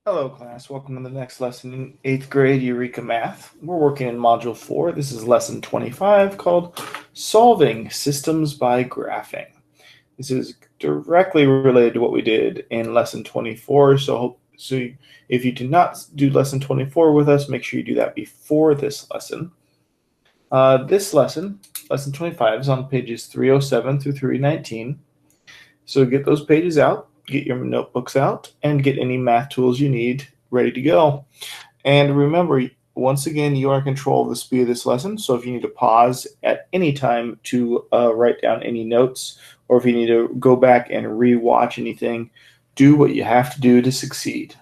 Hello class, welcome to the next lesson in 8th grade Eureka Math. We're working in Module 4. This is lesson 25 called Solving Systems by Graphing. This is directly related to what we did in lesson 24, so if you did not do lesson 24 with us, make sure you do that before this lesson. This lesson, lesson 25, is on pages 307 through 319. So get those pages out. Get your notebooks out and get any math tools you need ready to go. And remember, once again, you are in control of the speed of this lesson. So if you need to pause at any time to write down any notes, or if you need to go back and re-watch anything, do what you have to do to succeed.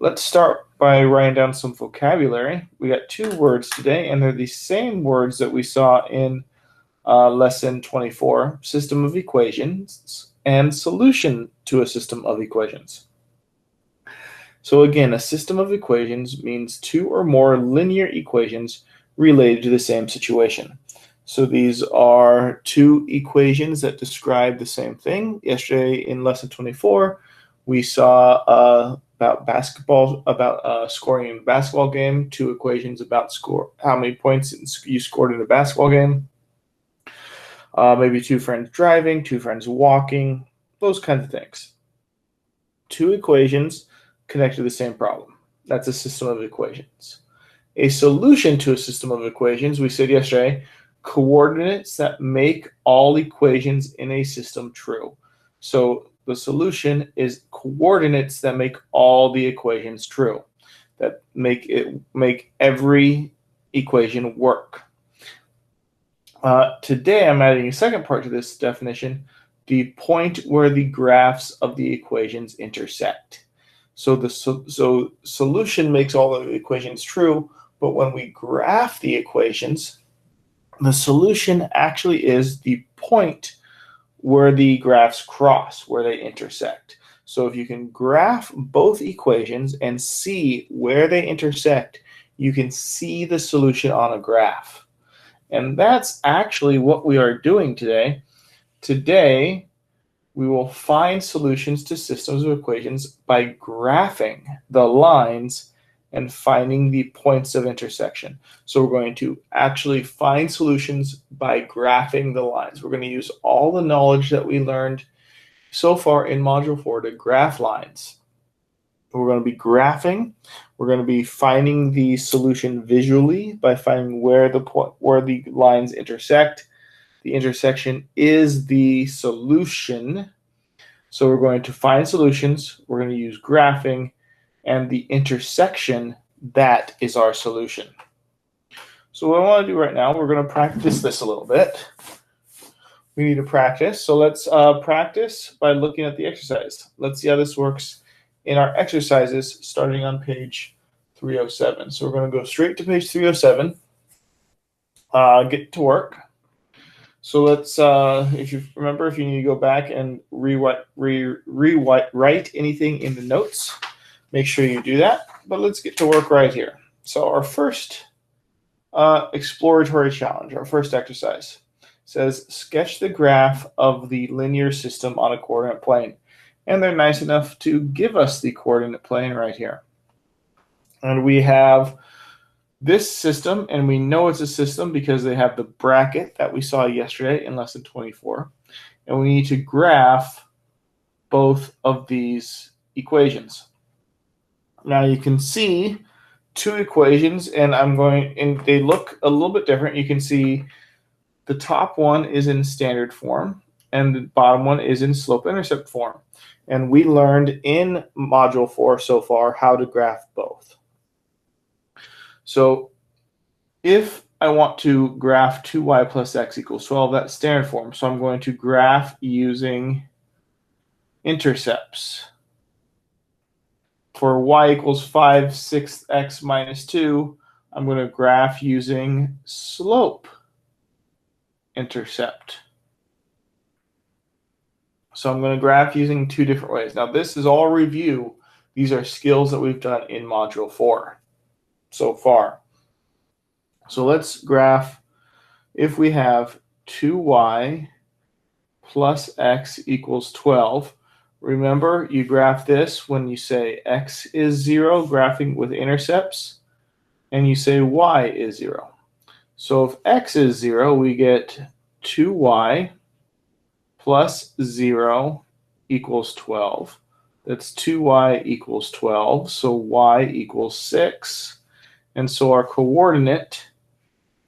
Let's start by writing down some vocabulary. We got 2 words today, and they're the same words that we saw in lesson 24, system of equations, and solution to a system of equations. So again, a system of equations means 2 or more linear equations related to the same situation. So these are 2 equations that describe the same thing. Yesterday in lesson 24, we saw about scoring in a basketball game, 2 equations about how many points you scored in a basketball game. Maybe 2 friends driving, 2 friends walking, those kinds of things. 2 equations connect to the same problem. That's a system of equations. A solution to a system of equations, we said yesterday, coordinates that make all equations in a system true. So the solution is coordinates that make all the equations true, that make every equation work. Today, I'm adding a second part to this definition, the point where the graphs of the equations intersect. So the solution makes all the equations true, but when we graph the equations, the solution actually is the point where the graphs cross, where they intersect. So if you can graph both equations and see where they intersect, you can see the solution on a graph. And that's actually what we are doing today. Today, we will find solutions to systems of equations by graphing the lines and finding the points of intersection. So we're going to actually find solutions by graphing the lines. We're going to use all the knowledge that we learned so far in Module 4 to graph lines. We're going to be graphing. We're going to be finding the solution visually by finding where the lines intersect. The intersection is the solution. So we're going to find solutions. We're going to use graphing, and the intersection, that is our solution. So what I want to do right now, we're going to practice this a little bit. We need to practice. So let's practice by looking at the exercise. Let's see how this works in our exercises starting on page 307. So we're going to go straight to page 307, get to work. So let's, if you remember, if you need to go back and rewrite anything in the notes, make sure you do that. But let's get to work right here. So our first exploratory challenge, our first exercise, says sketch the graph of the linear system on a coordinate plane. And they're nice enough to give us the coordinate plane right here. And we have this system, and we know it's a system because they have the bracket that we saw yesterday in lesson 24. And we need to graph both of these equations. Now you can see 2 equations, and they look a little bit different. You can see the top one is in standard form, and the bottom one is in slope-intercept form. And we learned in Module 4 so far how to graph both. So if I want to graph 2y plus x equals 12, that's standard form. So I'm going to graph using intercepts. For y equals 5, 6x minus 2, I'm going to graph using slope intercept. So I'm going to graph using 2 different ways. Now this is all review. These are skills that we've done in Module 4 so far. So let's graph. If we have 2y plus x equals 12, Remember, you graph this when you say x is 0, graphing with intercepts, and you say y is 0. So if x is 0, we get 2y plus 0 equals 12. That's 2y equals 12, so y equals 6. And so our coordinate,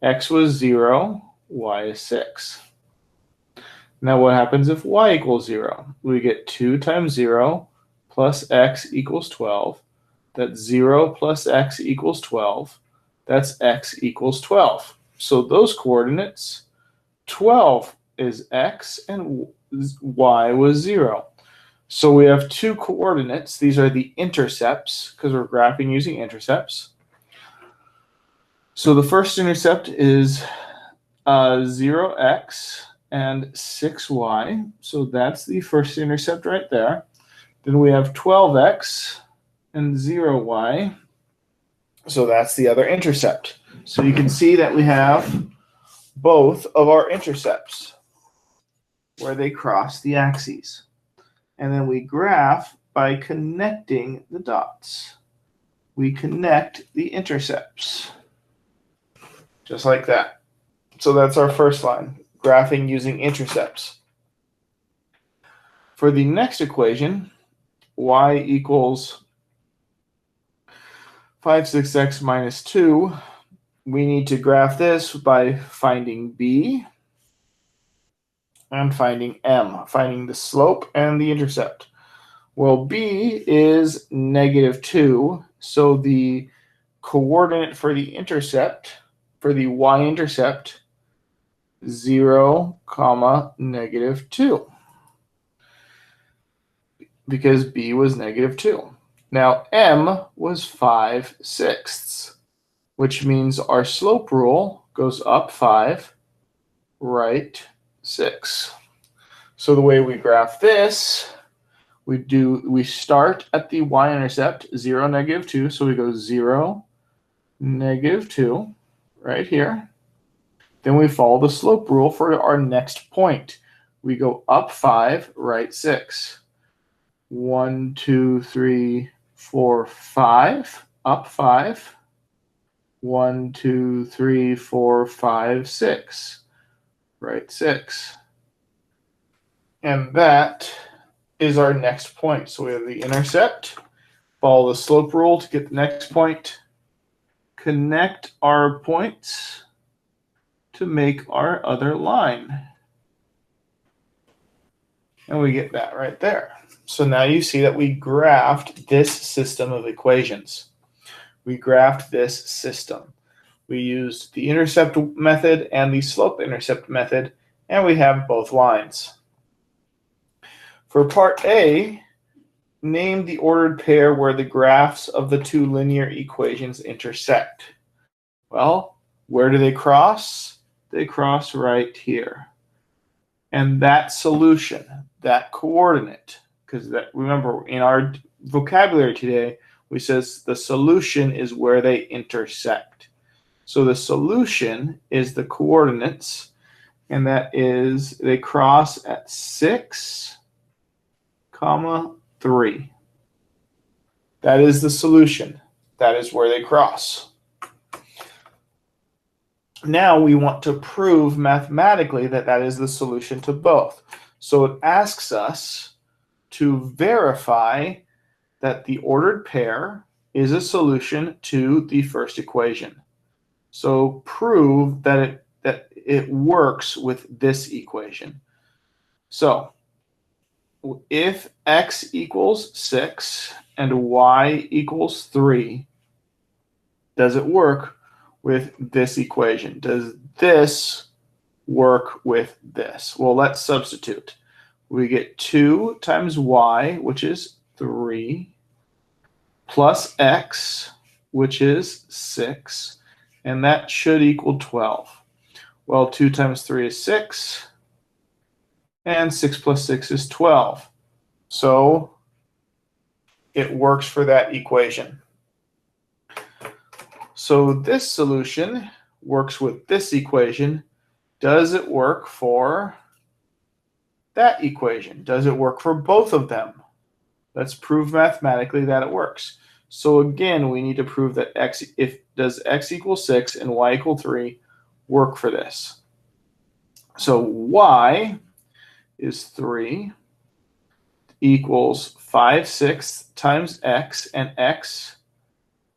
x was 0, y is 6. Now what happens if y equals 0? We get 2 times 0 plus x equals 12. That's 0 plus x equals 12. That's x equals 12. So those coordinates, 12 is x and y was 0. So we have two coordinates. These are the intercepts because we're graphing using intercepts. So the first intercept is 0x and 6y. So that's the first intercept right there. Then we have 12x and 0y. So that's the other intercept. So you can see that we have both of our intercepts where they cross the axes. And then we graph by connecting the dots. We connect the intercepts, just like that. So that's our first line, graphing using intercepts. For the next equation, y equals 5, 6x minus 2, we need to graph this by finding b and finding m, finding the slope and the intercept. Well, b is -2, so the coordinate for the intercept, for the y-intercept, 0, -2, because b was -2. Now, m was 5/6, which means our slope rule goes up 5, right 6. So the way we graph this, we start at the y-intercept, 0, -2, so we go 0, -2, right here. Then we follow the slope rule for our next point. We go up 5, right 6. 1, 2, 3, 4, 5, up 5. 1, 2, 3, 4, 5, 6. Right 6. And that is our next point. So we have the intercept, follow the slope rule to get the next point, connect our points to make our other line. And we get that right there. So now you see that we graphed this system of equations. We graphed this system. We used the intercept method and the slope-intercept method, and we have both lines. For part A, name the ordered pair where the graphs of the two linear equations intersect. Well, where do they cross? They cross right here. And that solution, that coordinate, because remember, in our vocabulary today, we says the solution is where they intersect. So the solution is the coordinates, and that is they cross at 6, 3. That is the solution. That is where they cross. Now we want to prove mathematically that that is the solution to both. So it asks us to verify that the ordered pair is a solution to the first equation. So prove that it works with this equation. So if x equals 6 and y equals 3, does it work with this equation? Does this work with this? Well, let's substitute. We get 2 times y, which is 3, plus x, which is 6, and that should equal 12. Well, 2 times 3 is 6, and 6 plus 6 is 12. So it works for that equation. So this solution works with this equation. Does it work for that equation? Does it work for both of them? Let's prove mathematically that it works. So again, we need to prove that does x equal 6 and y equal 3 work for this. So y is 3 equals 5/6 times x, and x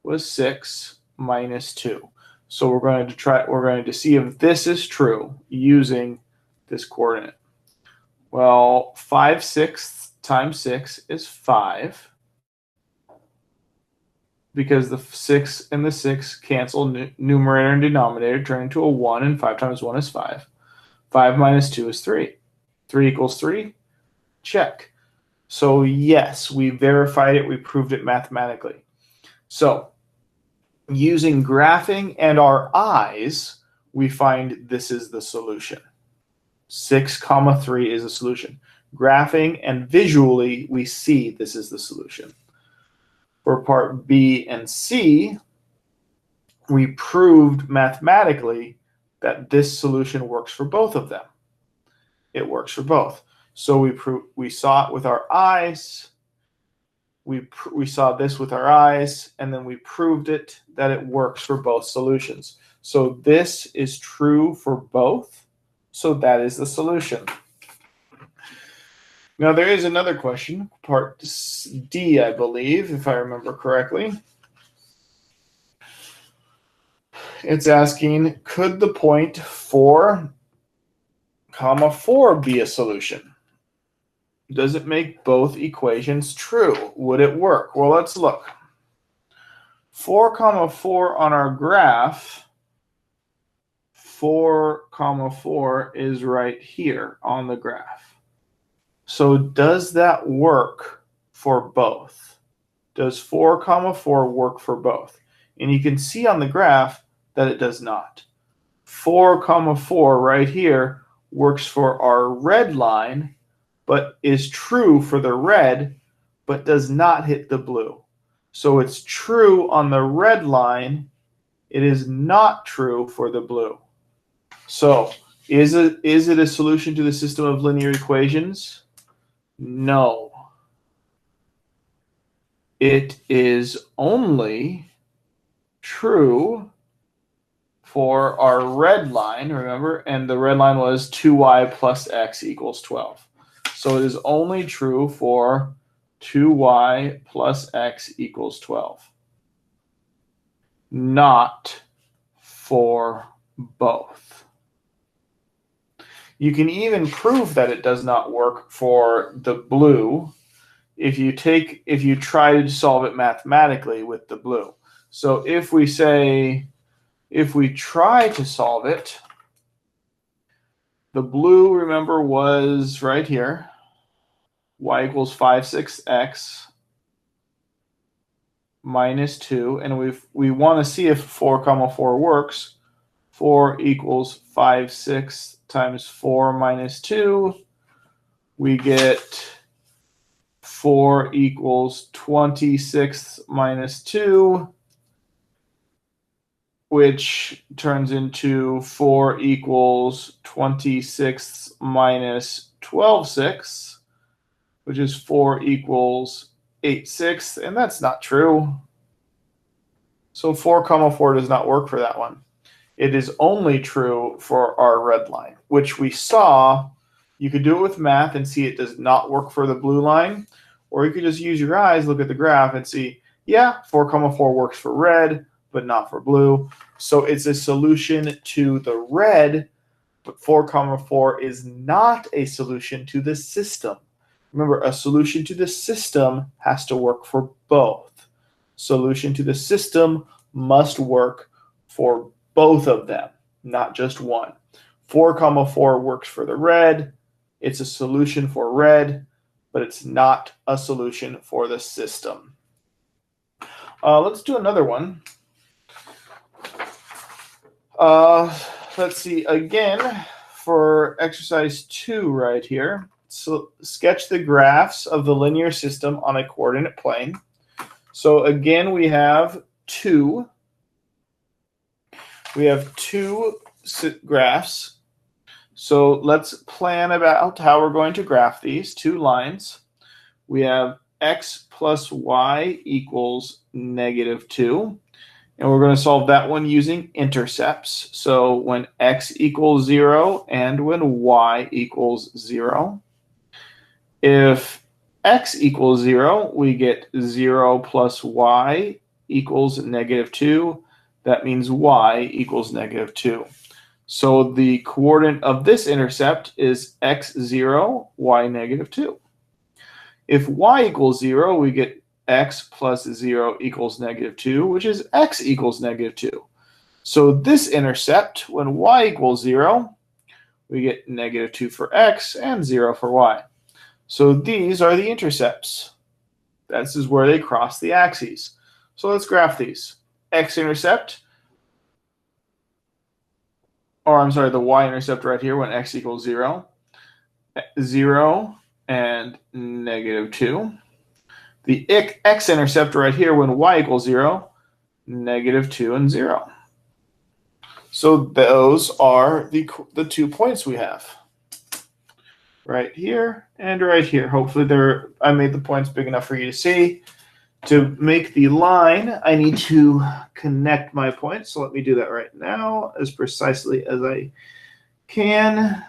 was 6 minus 2. So we're going to see if this is true using this coordinate. Well, 5/6 times 6 is 5, because the 6 and the 6 cancel, numerator and denominator turn into a 1, and 5 times 1 is 5. 5 minus 2 is 3. 3 equals 3? Check. So yes, we verified it, we proved it mathematically. So using graphing and our eyes, we find this is the solution. 6, 3 is the solution. Graphing and visually, we see this is the solution. For part B and C, we proved mathematically that this solution works for both of them. It works for both. So we saw it with our eyes, we saw this with our eyes, and then we proved it that it works for both solutions. So this is true for both, so that is the solution. Now there is another question, part D, I believe, if I remember correctly. It's asking, could the point 4, 4 be a solution? Does it make both equations true? Would it work? Well, let's look. 4, 4 on our graph, 4, 4 is right here on the graph. So does that work for both? Does 4, 4 work for both? And you can see on the graph that it does not. 4, 4 right here works for our red line, but is true for the red, but does not hit the blue. So it's true on the red line. It is not true for the blue. So is it a solution to the system of linear equations? No. It is only true for our red line, remember, and the red line was 2y plus x equals 12. So it is only true for 2y plus x equals 12. Not for both. You can even prove that it does not work for the blue if you try to solve it mathematically with the blue. So if we try to solve it, the blue, remember, was right here. Y equals 5/6 x minus 2. And we want to see if 4, 4 works. 4 equals 5/6 times 4 minus 2. We get 4 equals 26 minus 2, which turns into 4 equals 26 minus 12/6, which is 4 equals 8/6, and that's not true. So 4, 4 does not work for that one. It is only true for our red line, which we saw. You could do it with math and see it does not work for the blue line, or you could just use your eyes, look at the graph, and see, yeah, 4, 4 works for red, but not for blue. So it's a solution to the red, but 4, 4 is not a solution to the system. Remember, a solution to the system has to work for both. Solution to the system must work for both of them, not just one. 4, 4 works for the red. It's a solution for red, but it's not a solution for the system. Let's do another one. Let's see, again, for exercise 2 right here. So sketch the graphs of the linear system on a coordinate plane. So again, we have two graphs. So let's plan about how we're going to graph these two lines. We have x plus y equals -2. And we're going to solve that one using intercepts. So when x equals 0 and when y equals 0. If x equals 0, we get 0 plus y equals -2. That means y equals -2. So the coordinate of this intercept is x0, y -2. If y equals 0, we get x plus 0 equals -2, which is x equals -2. So this intercept, when y equals 0, we get -2 for x and 0 for y. So these are the intercepts. This is where they cross the axes. So let's graph these. X-intercept, or I'm sorry, the y-intercept right here when x equals 0. 0 and -2. The x-intercept right here when y equals 0, -2 and 0. So those are the 2 points we have. Right here and right here. Hopefully I made the points big enough for you to see. To make the line, I need to connect my points. So let me do that right now as precisely as I can.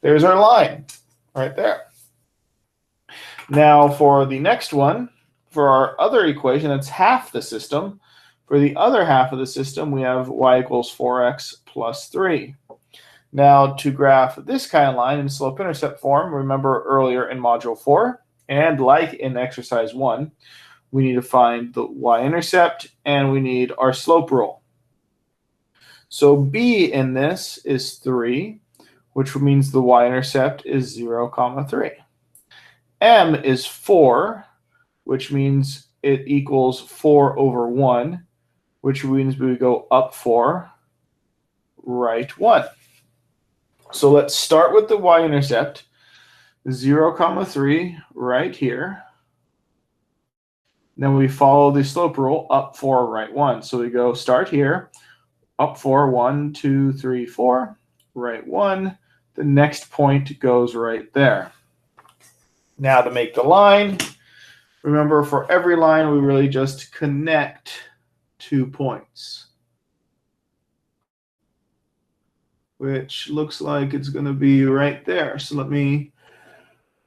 There's our line right there. Now for the next one, for our other equation, that's half the system. For the other half of the system, we have y equals 4x plus 3. Now to graph this kind of line in slope-intercept form, remember earlier in Module 4, and like in Exercise 1, we need to find the y-intercept and we need our slope rule. So b in this is 3, which means the y-intercept is 0, 3. M is 4, which means it equals 4 over 1, which means we go up 4, right 1. So let's start with the y-intercept, 0, 3 right here. Then we follow the slope rule, up 4, right 1. So we go start here, up 4, 1, 2, 3, 4, right 1. The next point goes right there. Now to make the line, remember for every line we really just connect 2 points, which looks like it's going to be right there. So let me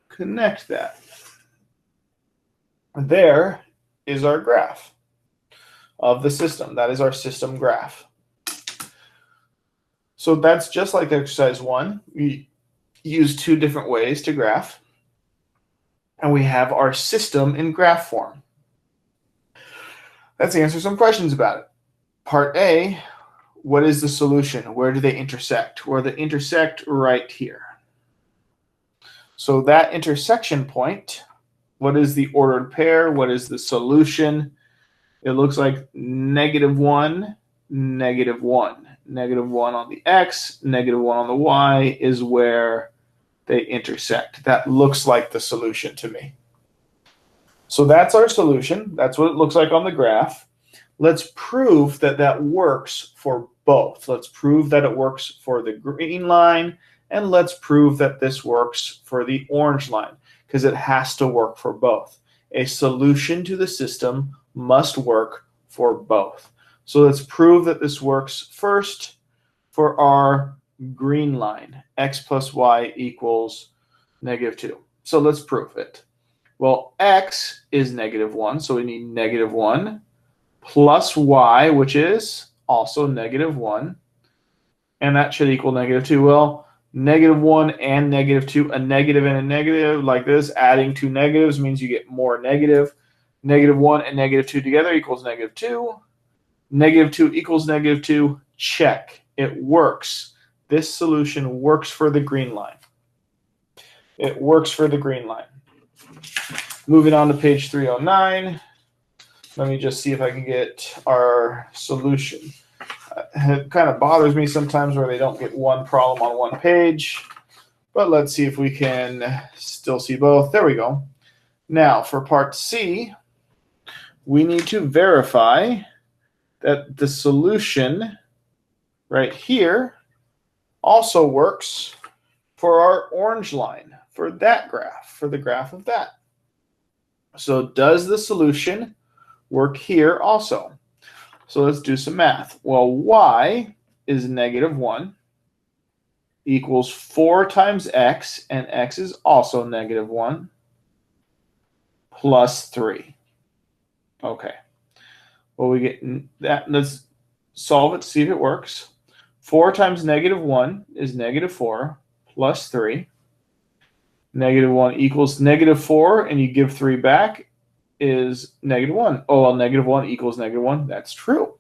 connect that. There is our graph of the system. That is our system graph. So that's just like Exercise 1. We use 2 different ways to graph. And we have our system in graph form. Let's answer some questions about it. Part A, what is the solution? Where do they intersect? Well, they intersect right here. So that intersection point, what is the ordered pair? What is the solution? It looks like -1, -1. -1 on the x, -1 on the y is where they intersect. That looks like the solution to me. So that's our solution. That's what it looks like on the graph. Let's prove that that works for both. Let's prove that it works for the green line, and let's prove that this works for the orange line, because it has to work for both. A solution to the system must work for both. So let's prove that this works first for our green line, x plus y equals -2. So let's prove it. Well, x is -1, so we need -1 plus y, which is also -1, and that should equal -2. Well, -1 and -2, a negative and a negative like this, adding 2 negatives means you get more negative. -1 and -2 together equals -2. -2 equals -2. Check. It works. This solution works for the green line. It works for the green line. Moving on to page 309. Let me just see if I can get our solution. It kind of bothers me sometimes where they don't get one problem on one page. But let's see if we can still see both. There we go. Now, for part C, we need to verify that the solution right here also works for our orange line, for that graph, for the graph of that. So does the solution work here also? So let's do some math. Well, y is -1 equals 4 times x, and x is also -1, plus 3. Okay. Well, we get that. Let's solve it, see if it works. 4 times -1 is -4 plus 3. -1 equals -4, and you give 3 back is -1. Oh, well, -1 equals -1. That's true.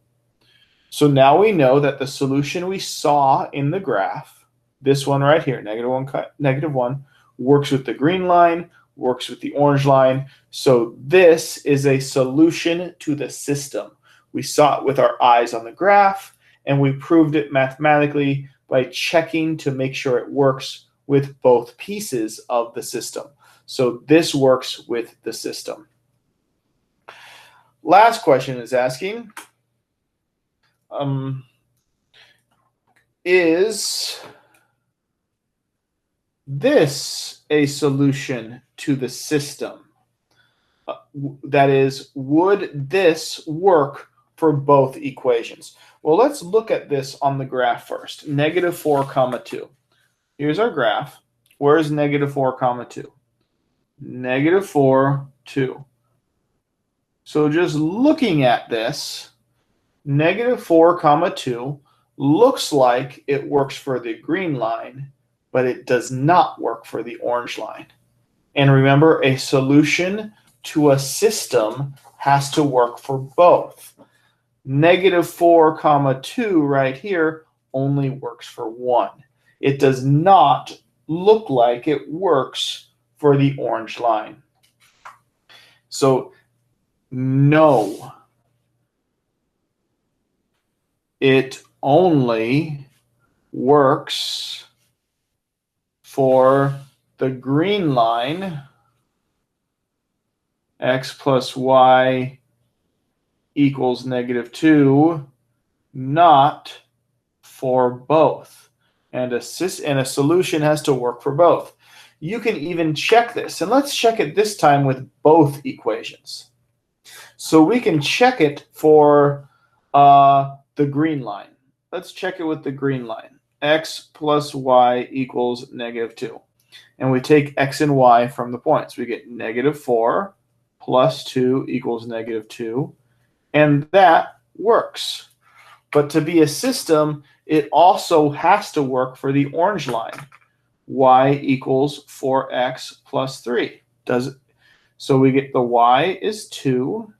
So now we know that the solution we saw in the graph, this one right here, -1, works with the green line, works with the orange line. So this is a solution to the system. We saw it with our eyes on the graph, and we proved it mathematically by checking to make sure it works with both pieces of the system. So this works with the system. Last question is asking, is this a solution to the system? That is, would this work for both equations? Well, let's look at this on the graph first. -4, 2. Here's our graph. Where's -4, 2? -4, 2. So just looking at this, -4, 2 looks like it works for the green line, but it does not work for the orange line. And remember, a solution to a system has to work for both. -4, 2 right here only works for one. It does not look like it works for the orange line. So no, it only works for the green line, x plus y equals -2, not for both. And a solution has to work for both. You can even check this, and let's check it this time with both equations. So we can check it for the green line. Let's check it with the green line. X plus y equals -2. And we take x and y from the points. We get -4 plus 2 equals -2. And that works. But to be a system, it also has to work for the orange line. Y equals 4x plus 3. So we get the y is 2.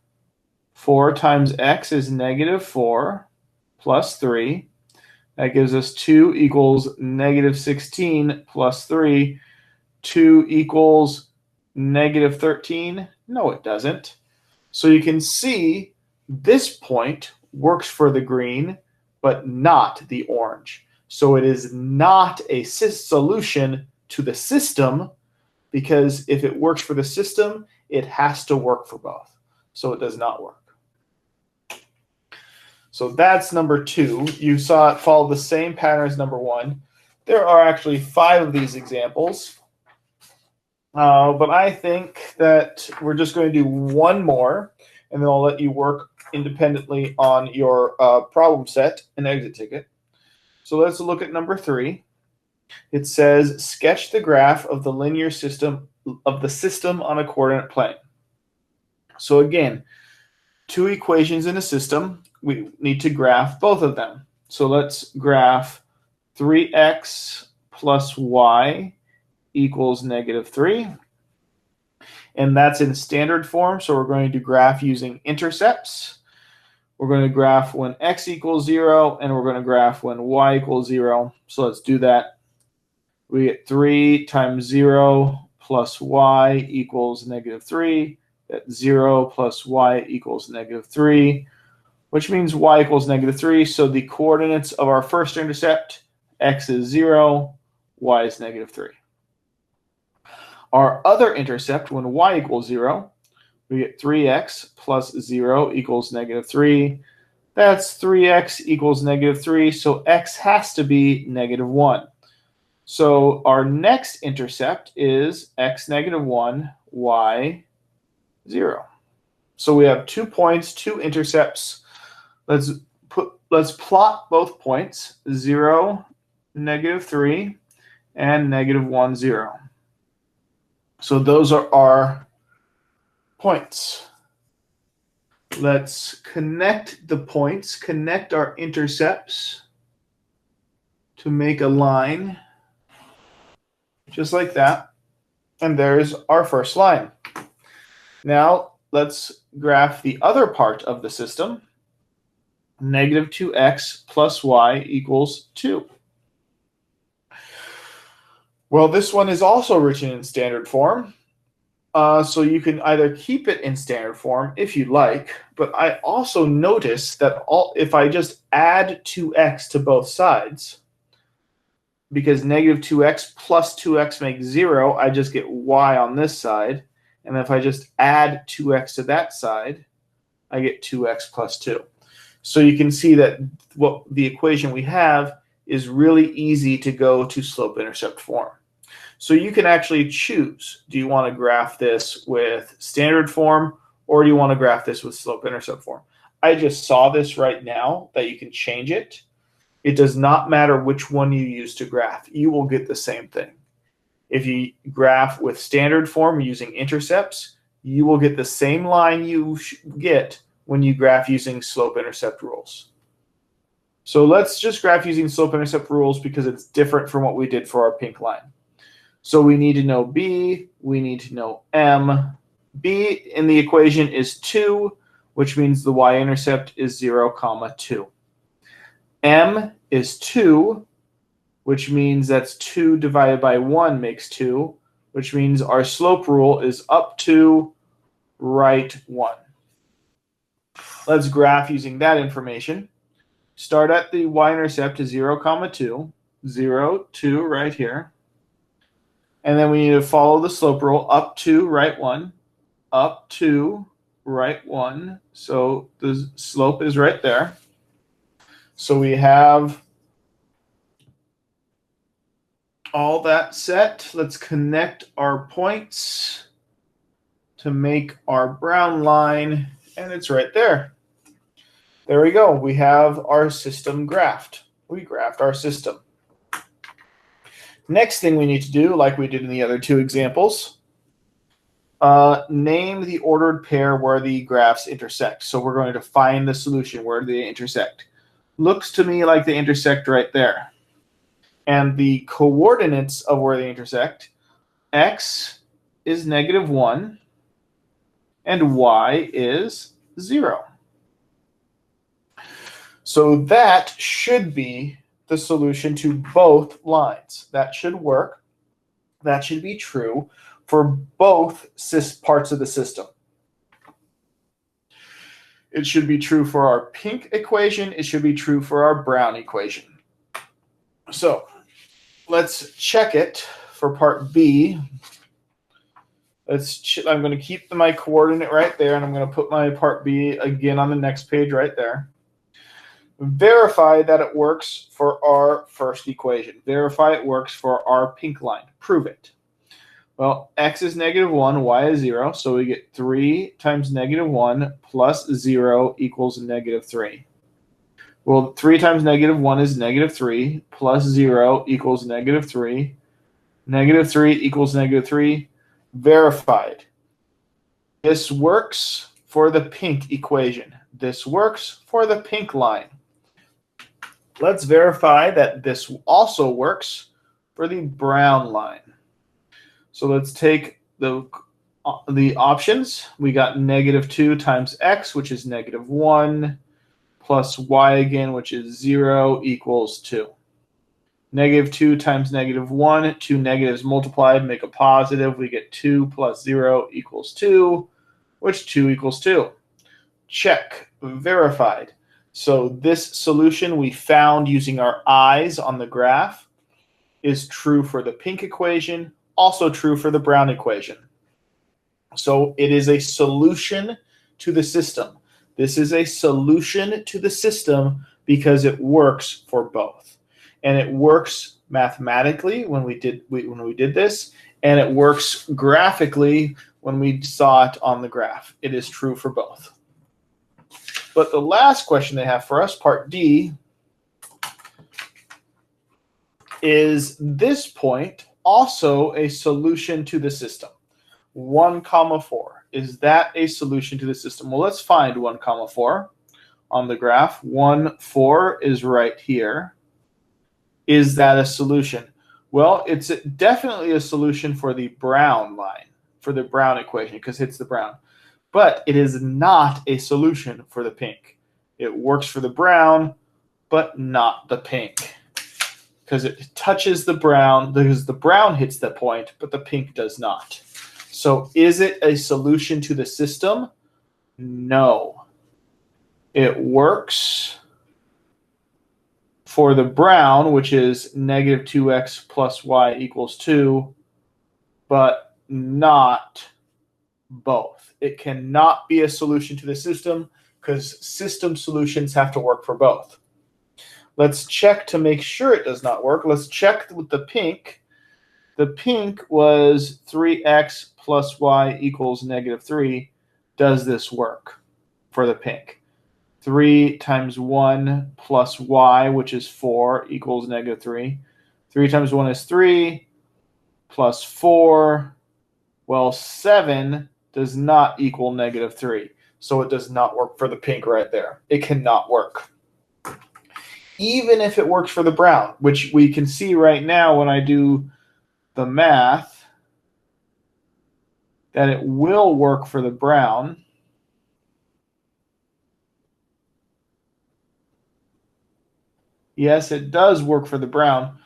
4 times x is -4 plus 3. That gives us 2 equals -16 plus 3. 2 equals -13. No, it doesn't. So you can see this point works for the green, but not the orange. So it is not a solution to the system, because if it works for the system, it has to work for both. So it does not work. So that's number 2. You saw it follow the same pattern as number 1. There are actually 5 of these examples. But I think that we're just going to do one more, and then I'll let you work independently on your problem set and exit ticket. So let's look at number 3. It says, sketch the graph of the linear system on a coordinate plane. So again, 2 equations in a system. We need to graph both of them. So let's graph 3x plus y equals -3. And that's in standard form, so we're going to graph using intercepts. We're going to graph when x equals 0, and we're going to graph when y equals 0. So let's do that. We get 3 times 0 plus y equals -3. That 0 plus y equals -3, which means y equals -3. So the coordinates of our first intercept, x is 0, y is -3. Our other intercept, when y equals 0, we get 3x plus 0 equals -3. That's 3x equals -3, so x has to be -1. So our next intercept is x negative 1, y 0. So we have 2 points, 2 intercepts. Let's plot both points, 0, negative 3, and negative 1, 0. So those are our points. Let's connect the points, connect our intercepts to make a line, just like that. And there's our first line. Now let's graph the other part of the system. Negative 2x plus y equals 2. Well, this one is also written in standard form. So you can either keep it in standard form if you like, but I also notice that if I just add 2x to both sides, because negative 2x plus 2x makes 0, I just get y on this side. And if I just add 2x to that side, I get 2x plus 2. So you can see that what the equation we have is really easy to go to slope-intercept form. So you can actually choose. Do you want to graph this with standard form, or do you want to graph this with slope-intercept form? I just saw this right now that you can change it. It does not matter which one you use to graph. You will get the same thing. If you graph with standard form using intercepts, you will get the same line you get when you graph using slope-intercept rules. So let's just graph using slope-intercept rules because it's different from what we did for our pink line. So we need to know b, we need to know m. b in the equation is 2, which means the y-intercept is 0, 2. M is 2, which means that's 2 divided by 1 makes 2, which means our slope rule is up to right 1. Let's graph using that information. Start at the y-intercept is 0, 2, 0, 2 right here. And then we need to follow the slope rule up to right 1, up to right 1. So the slope is right there. So we have all that set. Let's connect our points to make our brown line, and it's right there. There we go. We have our system graphed. We graphed our system. Next thing we need to do, like we did in the other two examples, name the ordered pair where the graphs intersect. So we're going to find the solution where they intersect. Looks to me like they intersect right there. And the coordinates of where they intersect, x is negative 1, and y is 0. So that should be the solution to both lines. That should work. That should be true for both parts of the system. It should be true for our pink equation. It should be true for our brown equation. So let's check it for part B. I'm going to keep my coordinate right there, and I'm going to put my part B again on the next page right there. Verify that it works for our first equation. Verify it works for our pink line. Prove it. Well, x is negative 1, y is 0, so we get 3 times negative 1 plus 0 equals negative 3. Well, 3 times negative 1 is negative 3, plus 0 equals negative 3. Negative 3 equals negative 3. Verified. This works for the pink equation. This works for the pink line. Let's verify that this also works for the brown line. So let's take the options. We got negative 2 times x, which is negative 1, plus y again, which is 0, equals 2. Negative 2 times negative 1, 2 negatives multiplied make a positive. We get 2 plus 0 equals 2, which 2 equals 2. Check. Verified. So this solution we found using our eyes on the graph is true for the pink equation, also true for the brown equation. So it is a solution to the system. This is a solution to the system because it works for both. And it works mathematically when we did this, and it works graphically when we saw it on the graph. It is true for both. But the last question they have for us, part D, is this point also a solution to the system? 1, 4. Is that a solution to the system? Well, let's find 1, 4 on the graph. 1, 4 is right here. Is that a solution? Well, it's definitely a solution for the brown line, for the brown equation, because it's the brown. But it is not a solution for the pink. It works for the brown, but not the pink, because it touches the brown, because the brown hits the point, but the pink does not. So is it a solution to the system? No. It works for the brown, which is negative 2x plus y equals 2, but not both. It cannot be a solution to the system because system solutions have to work for both. Let's check to make sure it does not work. Let's check with the pink. The pink was 3x plus y equals negative 3. Does this work for the pink? 3 times 1 plus y, which is 4, equals negative 3. 3 times 1 is 3, plus 4. Well, 7 does not equal negative 3. So it does not work for the pink right there. It cannot work. Even if it works for the brown, which we can see right now when I do the math, that it will work for the brown. Yes, it does work for the brown.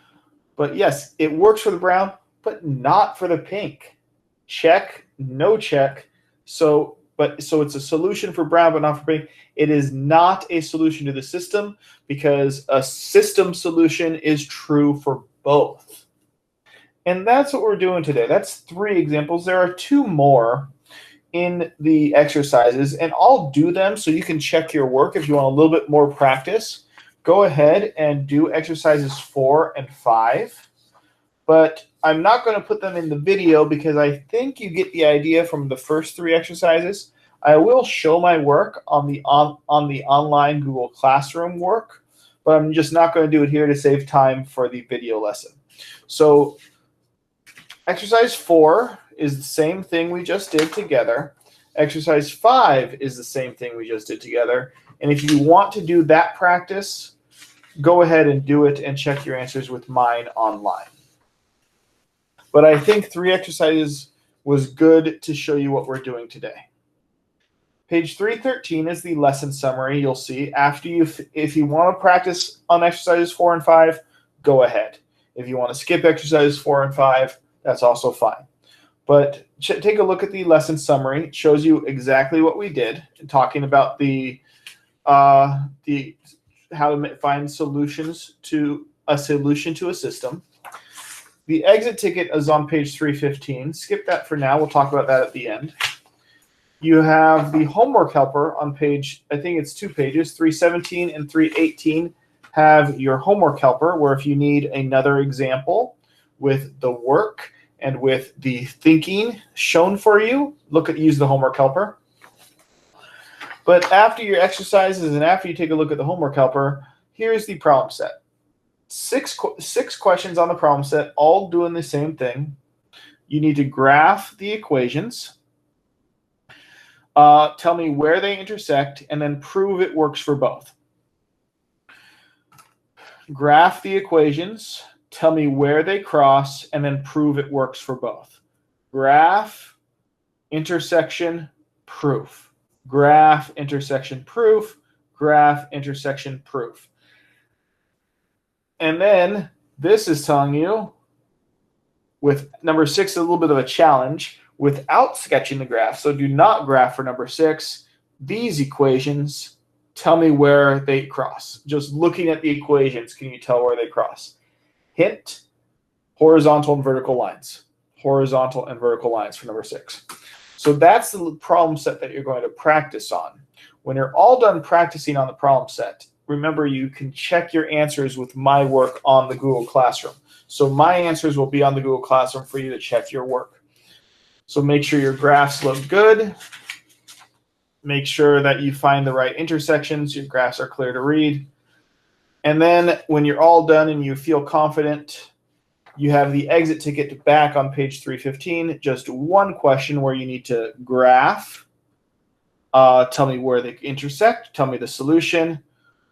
But yes, it works for the brown, but not for the pink. Check, no check. So it's a solution for brown, but not for pink. It is not a solution to the system because a system solution is true for both. And that's what we're doing today. That's 3 examples. There are 2 more in the exercises, and I'll do them so you can check your work if you want a little bit more practice. Go ahead and do exercises 4 and 5. But I'm not going to put them in the video because I think you get the idea from the first 3 exercises. I will show my work on the online Google Classroom work, but I'm just not going to do it here to save time for the video lesson. So exercise 4 is the same thing we just did together. Exercise 5 is the same thing we just did together. And if you want to do that practice, go ahead and do it and check your answers with mine online. But I think 3 exercises was good to show you what we're doing today. Page 313 is the lesson summary. You'll see after if you want to practice on exercises 4 and 5, go ahead. If you want to skip exercises 4 and 5, that's also fine. But take a look at the lesson summary. It shows you exactly what we did, talking about how to find solutions to a solution to a system. The exit ticket is on page 315. Skip that for now. We'll talk about that at the end. You have the homework helper on page, I think it's 2 pages, 317 and 318 have your homework helper, where if you need another example with the work and with the thinking shown for you, use the homework helper. But after your exercises and after you take a look at the homework helper, here's the problem set. Six questions on the problem set, all doing the same thing. You need to graph the equations, tell me where they intersect, and then prove it works for both. Graph the equations, tell me where they cross, and then prove it works for both. Graph, intersection, proof. Graph, intersection, proof. Graph, intersection, proof. And then this is telling you, with number 6, a little bit of a challenge, without sketching the graph. So do not graph for number 6. These equations, tell me where they cross. Just looking at the equations, can you tell where they cross? Hint, horizontal and vertical lines. Horizontal and vertical lines for number 6. So that's the problem set that you're going to practice on. When you're all done practicing on the problem set, remember you can check your answers with my work on the Google Classroom. So my answers will be on the Google Classroom for you to check your work. So make sure your graphs look good. Make sure that you find the right intersections. Your graphs are clear to read. And then when you're all done and you feel confident, you have the exit ticket back on page 315. Just one question where you need to graph. Tell me where they intersect. Tell me the solution.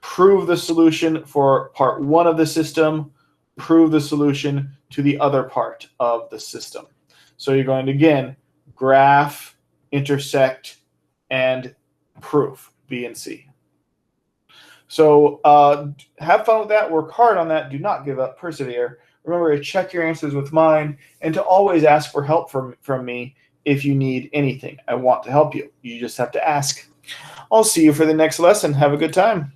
Prove the solution for part one of the system. Prove the solution to the other part of the system. So you're going to, again, graph, intersect, and proof, B and C. So have fun with that. Work hard on that. Do not give up. Persevere. Remember to check your answers with mine and to always ask for help from me if you need anything. I want to help you. You just have to ask. I'll see you for the next lesson. Have a good time.